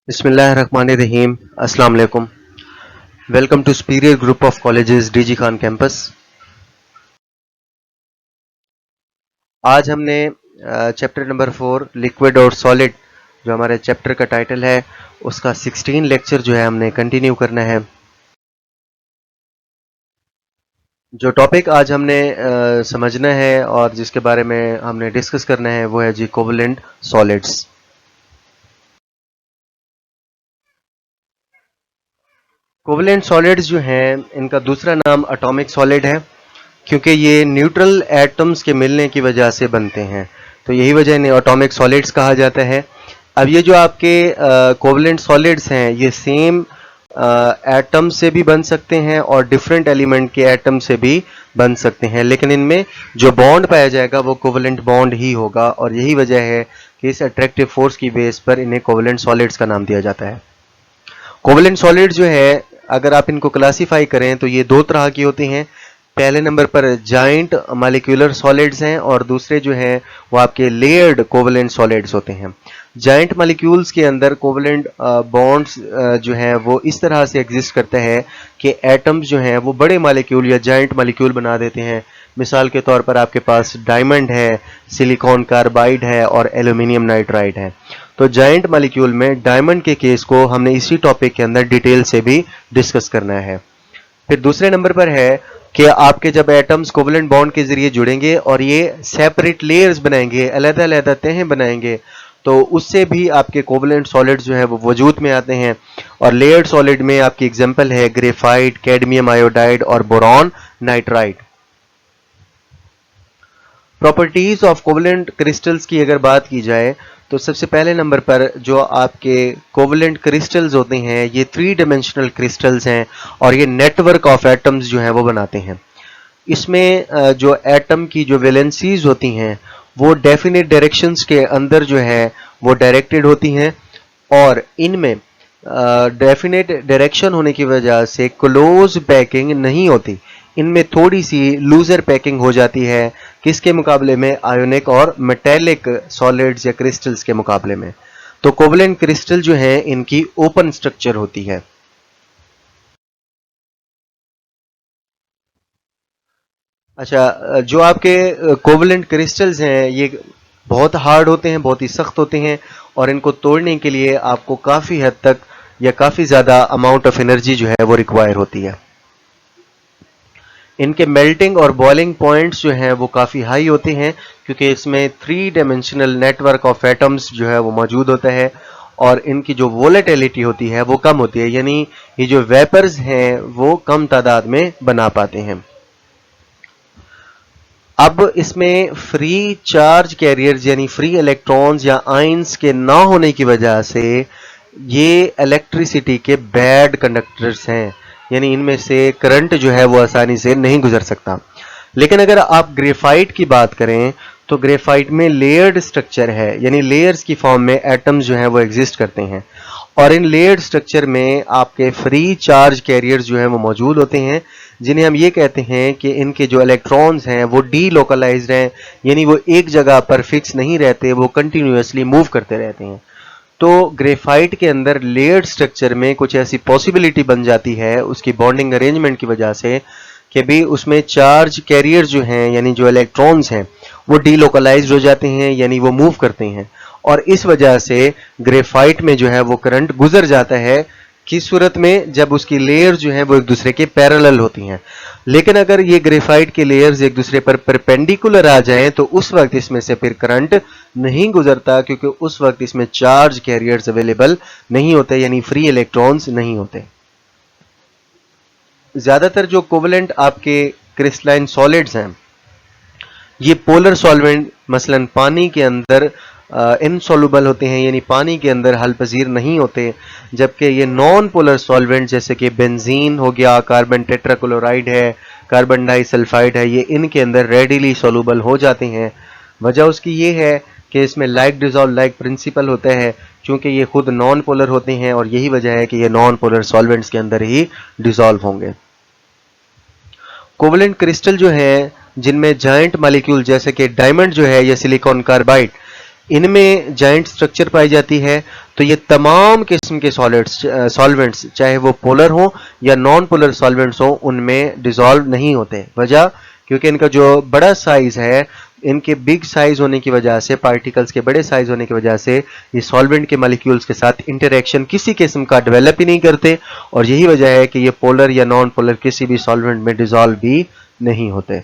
बिस्मिल्लाहिर्रहमानिर्रहीम। अस्सलाम वालेकुम। Welcome to superior group of colleges DG Khan campus. आज हमने चैप्टर नंबर 4 लिक्विड और सॉलिड जो हमारे चैप्टर का टाइटल है उसका 16 लेक्चर जो है हमने कंटिन्यू करना है। जो टॉपिक आज हमने समझना है और जिसके बारे में हमने डिस्कस करना है वो है जी कोवलेंट सॉलिड्स। कोवलेंट सॉलिड्स जो हैं इनका दूसरा नाम एटॉमिक सॉलिड है क्योंकि ये न्यूट्रल एटम्स के मिलने की वजह से बनते हैं, तो यही वजह इन्हें एटॉमिक सॉलिड्स कहा जाता है। अब ये जो आपके कोवलेंट सॉलिड्स हैं ये सेम एटम से भी बन सकते हैं और डिफरेंट एलिमेंट के एटम से भी बन सकते हैं, लेकिन इनमें जो बॉन्ड पाया जाएगा वो कोवलेंट बॉन्ड ही होगा और यही वजह है कि इस अट्रैक्टिव फोर्स की बेस पर इन्हें कोवलेंट सॉलिड्स का नाम दिया जाता है। कोवलेंट सॉलिड जो है अगर आप इनको क्लासीफाई करें तो ये दो तरह की होती हैं। पहले नंबर पर जाइंट मॉलिक्यूलर सॉलिड्स हैं और दूसरे जो हैं वो आपके लेयर्ड कोवलेंट सॉलिड्स होते हैं। जाइंट मॉलिक्यूल्स के अंदर कोवलेंट बॉन्ड्स जो हैं वो इस तरह से एग्जिस्ट करते हैं कि एटम्स जो हैं वो बड़े मॉलिक्यूल या जाइंट मॉलिक्यूल बना देते हैं। मिसाल के तौर पर आपके पास डायमंड है, सिलिकॉन कार्बाइड है और एल्यूमिनियम नाइट्राइड है। तो जाइंट मॉलिक्यूल में डायमंड के केस को हमने इसी टॉपिक के अंदर डिटेल से भी डिस्कस करना है। फिर दूसरे नंबर पर है कि आपके जब एटम्स कोवलेंट बॉन्ड के जरिए जुड़ेंगे और ये सेपरेट लेयर्स बनाएंगे, अलग-अलग तहें बनाएंगे, तो उससे भी आपके कोवलेंट सॉलिड्स जो है वो वजूद में आते हैं। और लेयर्ड सॉलिड में आपकी एग्जांपल है ग्रेफाइट, कैडमियम आयोडाइड और boron nitride. Properties of covalent crystals की अगर बात की जाए तो सबसे पहले नंबर पर जो आपके कोवलेंट क्रिस्टल्स होते हैं ये 3 डायमेंशनल क्रिस्टल्स हैं और ये नेटवर्क ऑफ एटम्स जो हैं वो बनाते हैं। इसमें जो एटम की जो वैलेंसीज होती हैं वो डेफिनेट डायरेक्शंस के अंदर जो है वो डायरेक्टेड होती हैं और इनमें डेफिनेट डायरेक्शन होने की वजह से क्लोज पैकिंग नहीं होती, इनमें थोड़ी सी लूजर पैकिंग हो जाती है। किसके मुकाबले में? आयोनिक और मेटेलिक सॉलिड्स या क्रिस्टल्स के मुकाबले में। तो कोवलेंट क्रिस्टल जो है इनकी ओपन स्ट्रक्चर होती है। अच्छा, जो आपके कोवलेंट क्रिस्टल्स हैं ये बहुत हार्ड होते हैं, बहुत ही सख्त होते हैं और इनको तोड़ने के लिए आपको काफ़ी हद तक या काफ़ी ज़्यादा अमाउंट ऑफ एनर्जी जो है वो रिक्वायर होती है। इनके मेल्टिंग और बॉइलिंग पॉइंट्स जो हैं वो काफ़ी हाई होते हैं क्योंकि इसमें 3 डायमेंशनल नेटवर्क ऑफ एटम्स जो है वो मौजूद होता है और इनकी जो वोलेटिलिटी होती है वो कम होती है, यानी ये जो वेपर्स हैं वो कम तादाद में बना पाते हैं। अब इसमें फ्री चार्ज कैरियर्स यानी फ्री इलेक्ट्रॉन्स या आयंस के ना होने की वजह से ये इलेक्ट्रिसिटी के बैड कंडक्टर्स हैं, यानी इनमें से करंट जो है वो आसानी से नहीं गुजर सकता। लेकिन अगर आप ग्रेफाइट की बात करें तो ग्रेफाइट में लेयर्ड स्ट्रक्चर है, यानी लेयर्स की फॉर्म में एटम्स जो हैं वो एग्जिस्ट करते हैं और इन लेयर्ड स्ट्रक्चर में आपके फ्री चार्ज कैरियर्स जो हैं वो मौजूद होते हैं, जिन्हें हम ये कहते हैं कि इनके जो इलेक्ट्रॉन्स हैं वो डीलोकलाइज्ड हैं, यानी वो एक जगह पर फिक्स नहीं रहते, वो कंटिन्यूअसली मूव करते रहते हैं। तो ग्रेफाइट के अंदर लेयर्ड स्ट्रक्चर में कुछ ऐसी पॉसिबिलिटी बन जाती है उसकी बॉन्डिंग अरेंजमेंट की वजह से कि भी उसमें चार्ज कैरियर जो हैं यानी जो इलेक्ट्रॉन्स हैं वो डीलोकलाइज्ड हो जाते हैं, यानी वो मूव करते हैं और इस वजह से ग्रेफाइट में जो है वो करंट गुजर जाता है। किस सूरत में? जब उसकी लेयर्स जो हैं वो एक दूसरे के पैरेलल होती हैं। लेकिन अगर ये ग्रेफाइट के लेयर्स एक दूसरे पर परपेंडिकुलर आ जाएं तो उस वक्त इसमें से फिर करंट नहीं गुजरता क्योंकि उस वक्त इसमें चार्ज कैरियर्स अवेलेबल नहीं होते, यानी फ्री इलेक्ट्रॉन्स नहीं होते। ज्यादातर जो कोवलेंट आपके क्रिस्टलाइन सॉलिड्स हैं ये पोलर सॉल्वेंट मसलन पानी के अंदर इनसॉल्युबल होते हैं, यानी पानी के अंदर हल पजीर नहीं होते, जबकि ये नॉन पोलर सॉल्वेंट जैसे कि बेंजीन हो गया, कार्बन टेट्राक्लोराइड है, कार्बन डाइसल्फाइड है, ये इनके अंदर रेडिली सॉल्युबल हो जाते हैं। वजह उसकी ये है कि इसमें लाइक डिजॉल्व लाइक प्रिंसिपल होता है क्योंकि ये खुद नॉन पोलर होते हैं और यही वजह है कि ये नॉन पोलर सॉल्वेंट्स के अंदर ही डिजॉल्व होंगे। कोवलेंट क्रिस्टल जो है जिनमें जायंट मॉलिक्यूल जैसे कि डायमंड जो है या सिलिकॉन कार्बाइड, इनमें जाइंट स्ट्रक्चर पाई जाती है। तो ये तमाम किस्म के सॉल्वेंट्स चाहे वो पोलर हो या नॉन पोलर सॉल्वेंट्स हो उनमें डिसॉल्व नहीं होते। वजह क्योंकि इनका जो बड़ा साइज है, इनके बिग साइज होने की वजह से, पार्टिकल्स के बड़े साइज होने की वजह से ये सॉल्वेंट के मॉलिक्यूल्स के साथ इंटरेक्शन किसी किस्म का डेवलप ही नहीं करते और यही वजह है कि ये पोलर या नॉन पोलर किसी भी सॉल्वेंट में डिसॉल्व भी नहीं होते।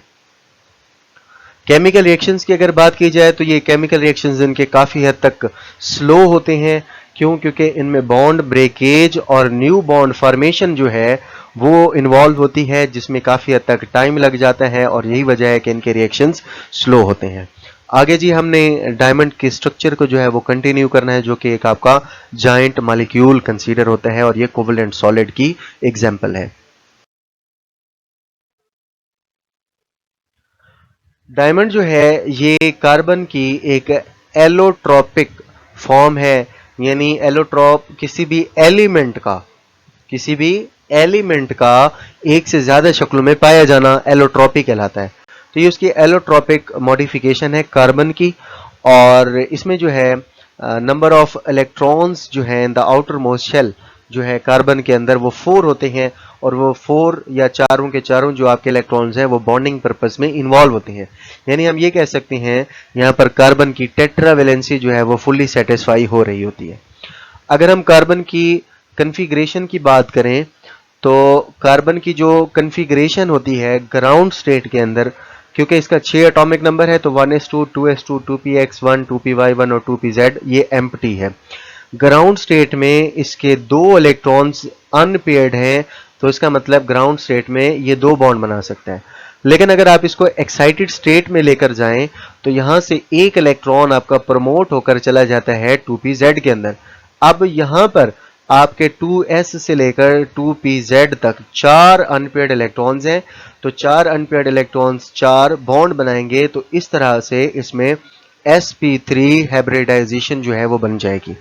केमिकल रिएक्शंस की अगर बात की जाए तो ये केमिकल रिएक्शंस इनके काफ़ी हद तक स्लो होते हैं। क्यों? क्योंकि इनमें बॉन्ड ब्रेकेज और न्यू बॉन्ड फॉर्मेशन जो है वो इन्वॉल्व होती है, जिसमें काफ़ी हद तक टाइम लग जाता है और यही वजह है कि इनके रिएक्शंस स्लो होते हैं। आगे जी हमने डायमंड के स्ट्रक्चर को जो है वो कंटिन्यू करना है, जो कि एक आपका जाइंट मॉलिक्यूल कंसीडर होता है और ये कोवलेंट सॉलिड की एग्जाम्पल है। डायमंड जो है ये कार्बन की एक एलोट्रोपिक फॉर्म है, यानी एलोट्रोप किसी भी एलिमेंट का एक से ज्यादा शक्लों में पाया जाना एलोट्रोपिक कहलाता है। तो ये उसकी एलोट्रोपिक मॉडिफिकेशन है कार्बन की, और इसमें जो है नंबर ऑफ इलेक्ट्रॉन्स जो है in the outermost shell जो है कार्बन के अंदर वो 4 होते हैं, और वो 4 या चारों के चारों जो आपके इलेक्ट्रॉन्स हैं वो बॉन्डिंग पर्पस में इन्वॉल्व होते हैं। यानी हम ये कह सकते हैं यहाँ पर कार्बन की टेट्रावेलेंसी जो है वो फुल्ली सेटिस्फाई हो रही होती है। अगर हम कार्बन की कन्फिग्रेशन की बात करें तो कार्बन की जो कन्फिग्रेशन होती है ग्राउंड स्टेट के अंदर, क्योंकि इसका 6 एटॉमिक नंबर है तो 1s2 2s2 2px1 2py1 और 2pz ये एम्प्टी है। ग्राउंड स्टेट में इसके 2 इलेक्ट्रॉन्स अनपेयर्ड हैं, तो इसका मतलब ग्राउंड स्टेट में ये 2 बॉन्ड बना सकता है। लेकिन अगर आप इसको एक्साइटेड स्टेट में लेकर जाएं तो यहां से एक इलेक्ट्रॉन आपका प्रमोट होकर चला जाता है 2pz के अंदर। अब यहां पर आपके 2s से लेकर 2pz तक 4 अनपेयर्ड इलेक्ट्रॉन्स हैं, तो 4 अनपेयर्ड इलेक्ट्रॉन्स 4 बॉन्ड बनाएंगे, तो इस तरह से इसमें sp3 हाइब्रिडाइजेशन जो है वो बन जाएगी।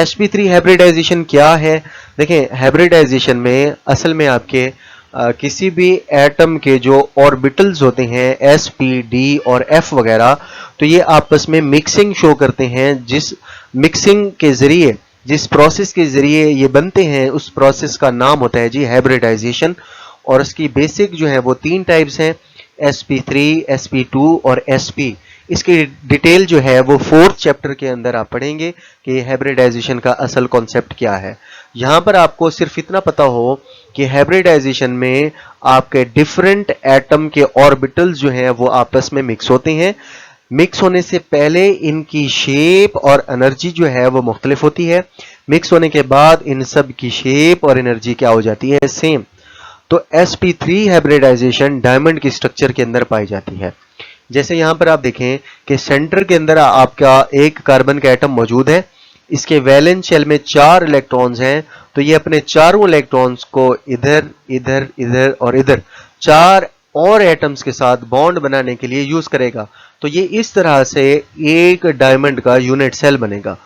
sp3 हाइब्रिडाइजेशन क्या है? देखें, हाइब्रिडाइजेशन में असल में आपके किसी भी एटम के जो ऑर्बिटल्स होते हैं s p d और f वगैरह, तो ये आपस में मिक्सिंग शो करते हैं। जिस मिक्सिंग के जरिए, जिस प्रोसेस के जरिए ये बनते हैं, उस प्रोसेस का नाम होता है जी हाइब्रिडाइजेशन। और इसकी बेसिक जो है वो 3 टाइप्स हैं, sp3 sp2 और sp। इसकी डिटेल जो है वो 4th चैप्टर के अंदर आप पढ़ेंगे कि हाइब्रिडाइजेशन का असल कॉन्सेप्ट क्या है। यहां पर आपको सिर्फ इतना पता हो कि हाइब्रिडाइजेशन में आपके डिफरेंट एटम के ऑर्बिटल्स जो हैं वो आपस में मिक्स होते हैं। मिक्स होने से पहले इनकी शेप और एनर्जी जो है वो मुख्तलिफ होती है। मिक्स होने के बाद इन सब की शेप और एनर्जी क्या हो जाती है? सेम। तो sp3 हाइब्रिडाइजेशन डायमंड की स्ट्रक्चर के अंदर पाई जाती है। जैसे यहां पर आप देखें कि सेंटर के अंदर आपका एक कार्बन का एटम मौजूद है, इसके वैलेंस शेल में 4 इलेक्ट्रॉन्स हैं, तो ये अपने चारों इलेक्ट्रॉन्स को इधर इधर इधर और इधर 4 और एटम्स के साथ बॉन्ड बनाने के लिए यूज करेगा। तो ये इस तरह से एक डायमंड का यूनिट सेल बनेगा,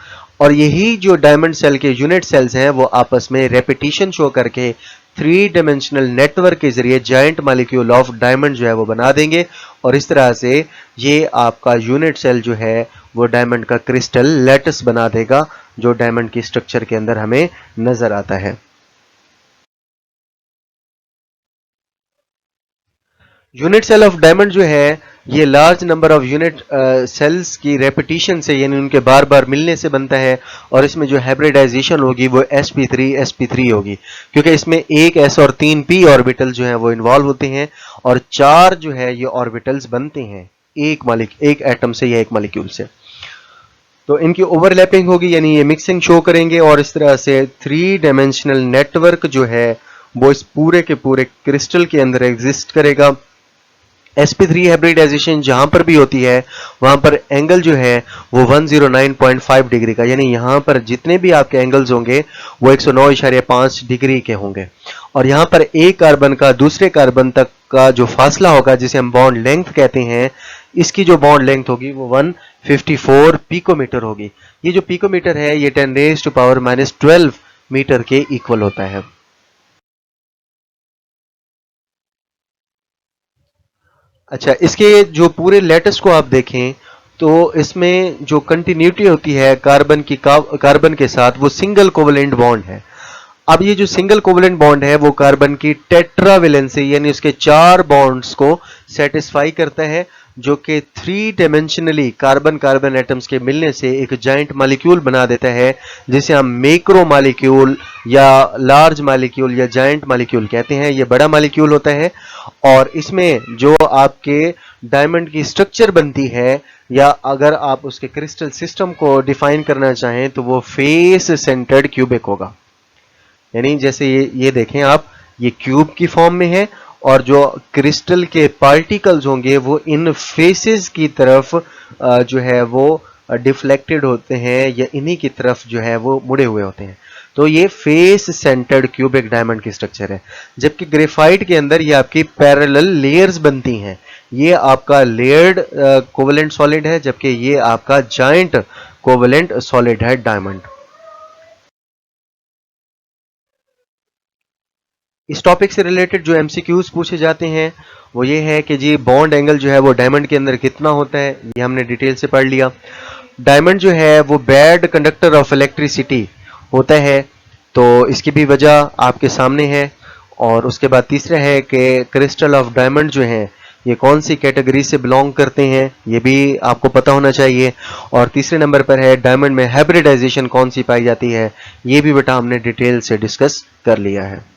और यही जो डायमंड सेल के यूनिट सेल्स हैं वो आपस में रेपिटेशन शो करके 3 डायमेंशनल नेटवर्क के जरिए जाइंट मॉलिक्यूल ऑफ डायमंड जो है वो बना देंगे, और इस तरह से ये आपका यूनिट सेल जो है वो डायमंड का क्रिस्टल लैटिस बना देगा, जो डायमंड की स्ट्रक्चर के अंदर हमें नजर आता है। यूनिट सेल ऑफ डायमंड जो है ये large number of unit cells की रेपिटेशन से, यानी उनके बार बार मिलने से बनता है, और इसमें जो हाइब्रिडाइजेशन होगी वो sp3 होगी, क्योंकि इसमें एक s और 3 p ऑर्बिटल जो है वो इन्वॉल्व होते हैं, और 4 जो है ये ऑर्बिटल्स बनते हैं एक एटम से या एक मॉलिक्यूल से। तो इनकी ओवरलैपिंग होगी, यानी ये मिक्सिंग शो करेंगे, और इस तरह से 3 डायमेंशनल नेटवर्क जो है वो इस पूरे के पूरे क्रिस्टल के अंदर एग्जिस्ट करेगा। sp3 हाइब्रिडाइजेशन जहां पर भी होती है वहां पर एंगल जो है वो 109.5 डिग्री का, यानी यहां पर जितने भी आपके एंगल्स होंगे वो 109.5 डिग्री के होंगे। और यहां पर एक कार्बन का दूसरे कार्बन तक का जो फासला होगा, जिसे हम बॉन्ड लेंथ कहते हैं, इसकी जो बॉन्ड लेंथ होगी वो 154 पिकोमीटर होगी। ये जो पिकोमीटर है ये 10⁻⁻12 मीटर के इक्वल होता है। अच्छा, इसके जो पूरे लेटस को आप देखें तो इसमें जो कंटिन्यूटी होती है कार्बन के साथ, वो सिंगल कोवेलेंट बॉन्ड है। अब ये जो सिंगल कोवेलेंट बॉन्ड है वो कार्बन की टेट्रावेलेंसी यानी उसके 4 बॉन्ड्स को सेटिस्फाई करता है, जो कि 3 डायमेंशनली कार्बन कार्बन एटम्स के मिलने से एक जाइंट मॉलिक्यूल बना देता है, जिसे हम मैक्रो मॉलिक्यूल या लार्ज मॉलिक्यूल या जाइंट मॉलिक्यूल कहते हैं। ये बड़ा मॉलिक्यूल होता है और इसमें जो आपके डायमंड की स्ट्रक्चर बनती है, या अगर आप उसके क्रिस्टल सिस्टम को डिफाइन करना चाहें तो वो फेस सेंटर्ड क्यूबिक होगा। यानी जैसे ये देखें आप, ये क्यूब की फॉर्म में है और जो क्रिस्टल के पार्टिकल्स होंगे वो इन फेसेस की तरफ जो है वो डिफ्लेक्टेड होते हैं, या इन्हीं की तरफ जो है वो मुड़े हुए होते हैं। तो ये फेस सेंटर्ड क्यूबिक डायमंड की स्ट्रक्चर है। जबकि ग्रेफाइट के अंदर ये आपकी पैरेलल लेयर्स बनती हैं। ये आपका लेयर्ड कोवेलेंट सॉलिड है, जबकि ये आपका जाइंट कोवेलेंट सॉलिड है डायमंड। इस टॉपिक से रिलेटेड जो एमसीक्यूज पूछे जाते हैं वो ये है कि जी बॉन्ड एंगल जो है वो डायमंड के अंदर कितना होता है, ये हमने डिटेल से पढ़ लिया। डायमंड जो है वो बैड कंडक्टर ऑफ इलेक्ट्रिसिटी होता है, तो इसकी भी वजह आपके सामने है। और उसके बाद तीसरा है कि क्रिस्टल ऑफ डायमंड जो है ये कौन सी कैटेगरी से बिलोंग करते हैं, ये भी आपको पता होना चाहिए। और तीसरे नंबर पर है डायमंड में हाइब्रिडाइजेशन कौन सी पाई जाती है, ये भी बेटा हमने डिटेल से डिस्कस कर लिया है।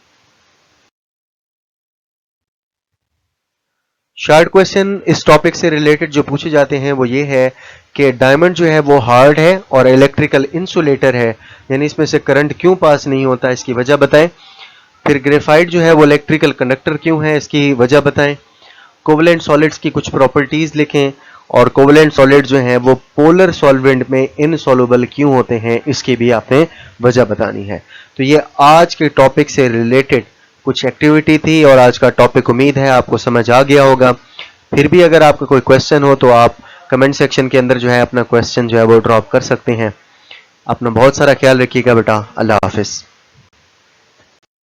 शॉर्ट क्वेश्चन इस टॉपिक से रिलेटेड जो पूछे जाते हैं वो ये है कि डायमंड जो है वो हार्ड है और इलेक्ट्रिकल इंसुलेटर है, यानी इसमें से करंट क्यों पास नहीं होता, इसकी वजह बताएं। फिर ग्रेफाइट जो है वो इलेक्ट्रिकल कंडक्टर क्यों है, इसकी वजह बताएं। कोवेलेंट सॉलिड्स की कुछ प्रॉपर्टीज लिखें, और कोवेलेंट सॉलिड जो हैं वो पोलर सॉल्वेंट में इनसॉल्युबल क्यों होते हैं, इसकी भी आपने वजह बतानी है। तो ये आज के टॉपिक से रिलेटेड कुछ एक्टिविटी थी और आज का टॉपिक उम्मीद है आपको समझ आ गया होगा। फिर भी अगर आपका कोई क्वेश्चन हो तो आप कमेंट सेक्शन के अंदर जो है अपना क्वेश्चन जो है वो ड्रॉप कर सकते हैं। अपना बहुत सारा ख्याल रखिएगा बेटा। अल्लाह हाफिज।